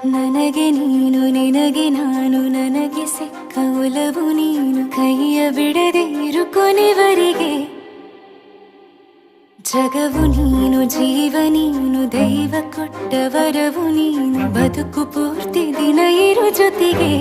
ನನಗೆ ನೀನು ನಿನಗೆ ನಾನು ನನಗೆ ಸಿಕ್ಕ ಒಲವು ನೀನು ಕೈಯ ಬಿಡದೆ ಇರು ಕೊನೆವರೆಗೆ ಜಗವು ನೀನು ಜೀವ ನೀನು ದೈವ ಕೊಟ್ಟ ವರವು ನೀನು ಬದುಕು ಪೂರ್ತಿ ದಿನ ಇರು ಜೊತೆಗೆ